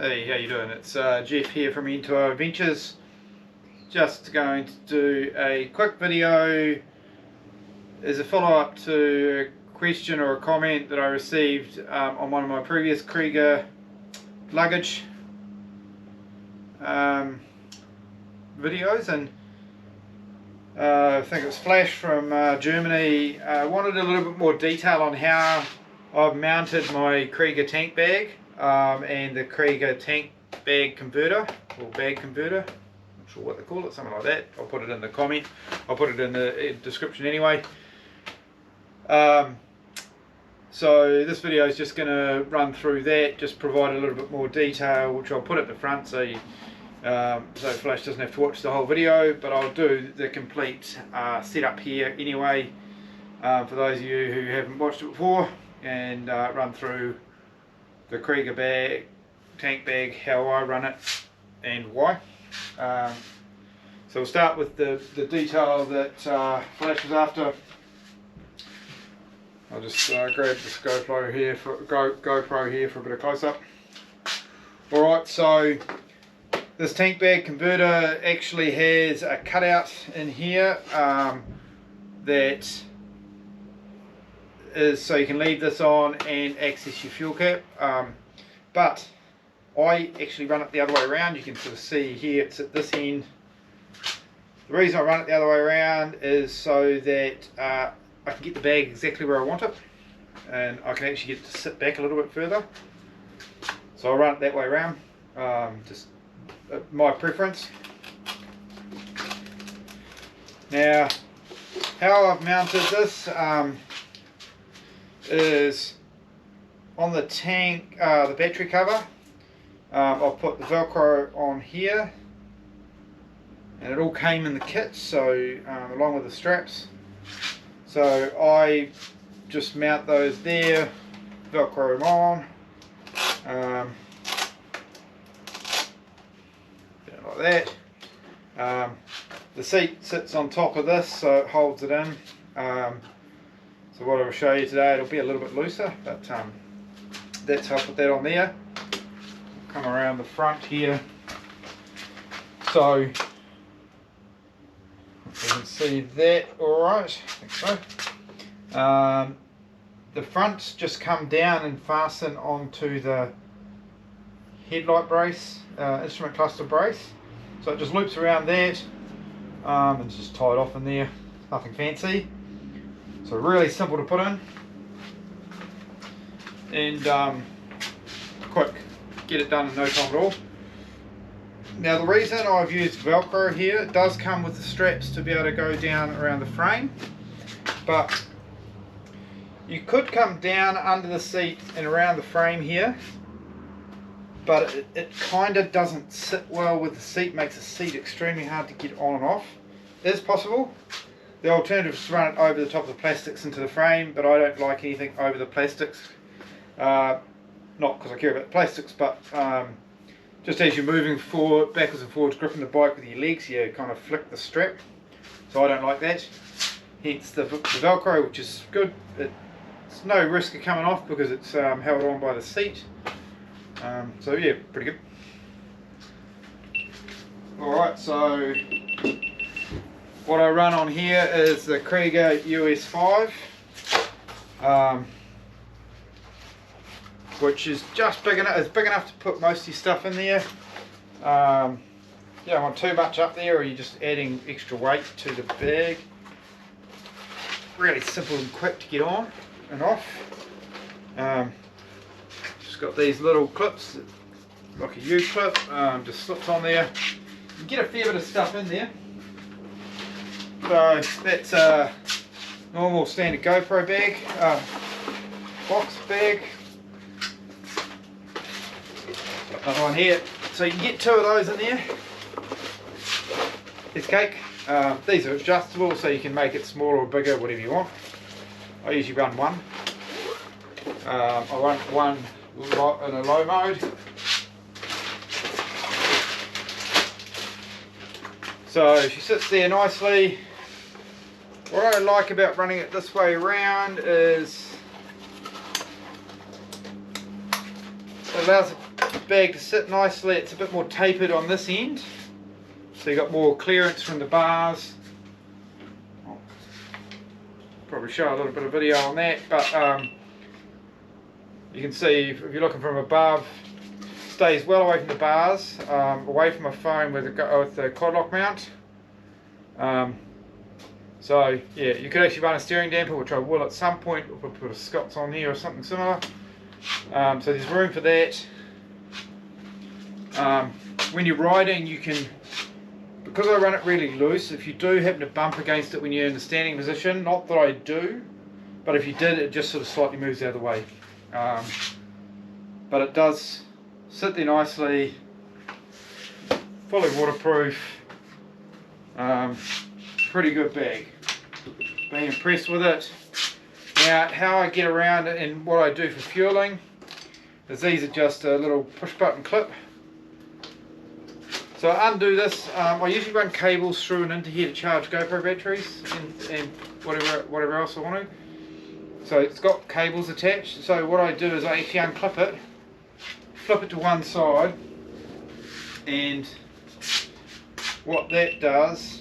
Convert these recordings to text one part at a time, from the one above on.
Hey, how you doing? It's Jeff here from Into Our Adventures. Just going to do a quick video as a follow-up to a question or a comment that I received on one of my previous Kriega luggage videos, and I think it was Flash from Germany. Wanted a little bit more detail on how I've mounted my Kreiga Tank Bag and the Kreiga Tank Bag converter, or bag converter, not sure what they call it, something like that. I'll put it in the comment, I'll put it in the description anyway. So this video is just going to run through that, just provide a little bit more detail, which I'll put at the front so Flash doesn't have to watch the whole video, but I'll do the complete setup here anyway, for those of you who haven't watched it before, and run through the Kriega bag, tank bag, how I run it and why. So we'll start with the detail that Flash was after. I'll just grab this GoPro here for a bit of close-up. Alright, so this tank bag converter actually has a cutout in here that is so you can leave this on and access your fuel cap, but I actually run it the other way around. You can sort of see here it's at this end. The reason I run it the other way around is so that I can get the bag exactly where I want it, and I can actually get it to sit back a little bit further. So I run it that way around, just my preference. Now, how I've mounted this is on the tank, the battery cover. I'll put the velcro on here, and it all came in the kit, so along with the straps. So I just mount those there, velcro them on, like that. The seat sits on top of this, so it holds it in. So what I'll show you today, it'll be a little bit looser, but that's how I put that on there. Come around the front here, so you can see that alright, I think so. The fronts just come down and fasten onto the headlight brace, instrument cluster brace, so it just loops around that, and it's just tied off in there, nothing fancy. So really simple to put in, and quick, get it done in no time at all. Now the reason I've used velcro here, it does come with the straps to be able to go down around the frame, but you could come down under the seat and around the frame here, but it kind of doesn't sit well with the seat, makes the seat extremely hard to get on and off. It is possible. The alternative is to run it over the top of the plastics into the frame, but I don't like anything over the plastics. Not because I care about the plastics, but just as you're moving forward, backwards and forwards, gripping the bike with your legs, you kind of flick the strap. So I don't like that. Hence the velcro, which is good. It's no risk of coming off because it's held on by the seat. So yeah, pretty good. Alright, so what I run on here is the Kriega US5, which is just big enough. It's big enough to put most of your stuff in there. You don't want too much up there, or you're just adding extra weight to the bag. Really simple and quick to get on and off. Just got these little clips, like a U-clip, just slips on there. You can get a fair bit of stuff in there. So that's a normal standard GoPro bag, box bag. Another one here, so you can get two of those in there. It's cake. These are adjustable, so you can make it smaller or bigger, whatever you want. I usually run one. I run one in a low mode. So she sits there nicely. What I like about running it this way around is it allows bag to sit nicely. It's a bit more tapered on this end, so you got more clearance from the bars. I'll probably show a little bit of video on that, but you can see if you're looking from above, stays well away from the bars, away from a phone with the quad lock mount. So yeah, you could actually run a steering damper, which I will at some point. We'll put a Scots on here or something similar. So there's room for that. When you're riding, you can, because I run it really loose, if you do happen to bump against it when you're in the standing position, not that I do, but if you did, it just sort of slightly moves out of the way. But it does sit there nicely, fully waterproof, pretty good bag. Been impressed with it. Now, how I get around it and what I do for fueling is these are just a little push button clip. So I undo this. I usually run cables through and into here to charge GoPro batteries and whatever else I want to. So it's got cables attached. So what I do is I actually unclip it, flip it to one side, and what that does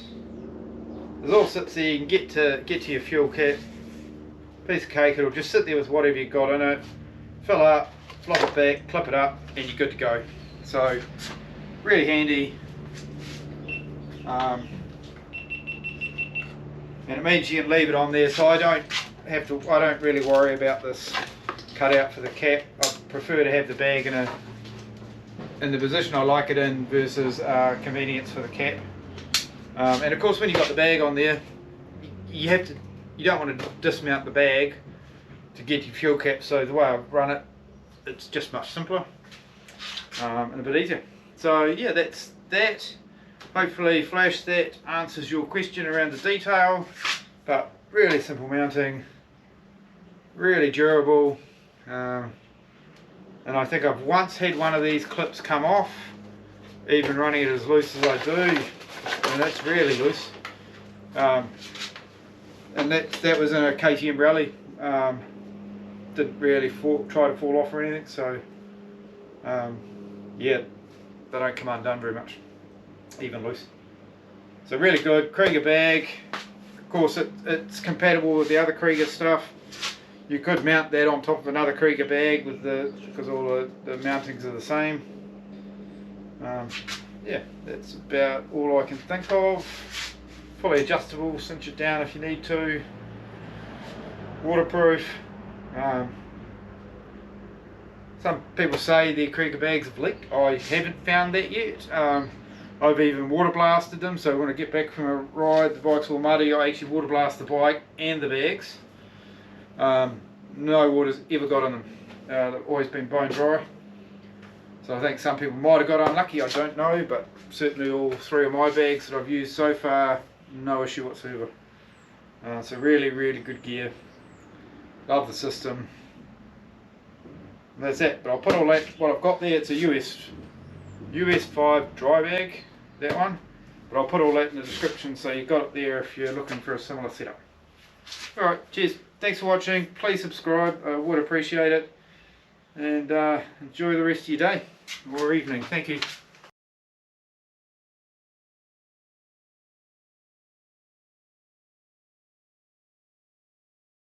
is all sits there. You can get to your fuel cap, piece of cake. It'll just sit there with whatever you've got in it. Fill up, flop it back, clip it up, and you're good to go. So really handy, and it means you can leave it on there. So I don't really worry about this cutout for the cap. I prefer to have the bag in the position I like it in versus convenience for the cap. And of course, when you've got the bag on there, you don't want to dismount the bag to get your fuel cap. So the way I run it, it's just much simpler and a bit easier. So yeah, that's that. Hopefully, Flash, that answers your question around the detail. But really simple mounting, really durable. And I think I've once had one of these clips come off, even running it as loose as I do. And that's really loose, and that was in a KTM rally. Didn't really try to fall off or anything, so yeah, they don't come undone very much, even loose. So really good Kriega bag. Of course, it's compatible with the other Kriega stuff. You could mount that on top of another Kriega bag because all the mountings are the same. Yeah, that's about all I can think of. Fully adjustable, cinch it down if you need to. Waterproof. Some people say their Kriega bags have leaked. I haven't found that yet. I've even water blasted them, so when I get back from a ride, the bike's all muddy, I actually water blast the bike and the bags. No water's ever got in them. They've always been bone dry. So I think some people might have got unlucky, I don't know, but certainly all three of my bags that I've used so far, no issue whatsoever. So really, really good gear. Love the system. And that's it. But I'll put all that, what I've got there, it's a US 5 dry bag, that one. But I'll put all that in the description so you've got it there if you're looking for a similar setup. Alright, cheers. Thanks for watching. Please subscribe, I would appreciate it. And enjoy the rest of your day or evening. Thank you.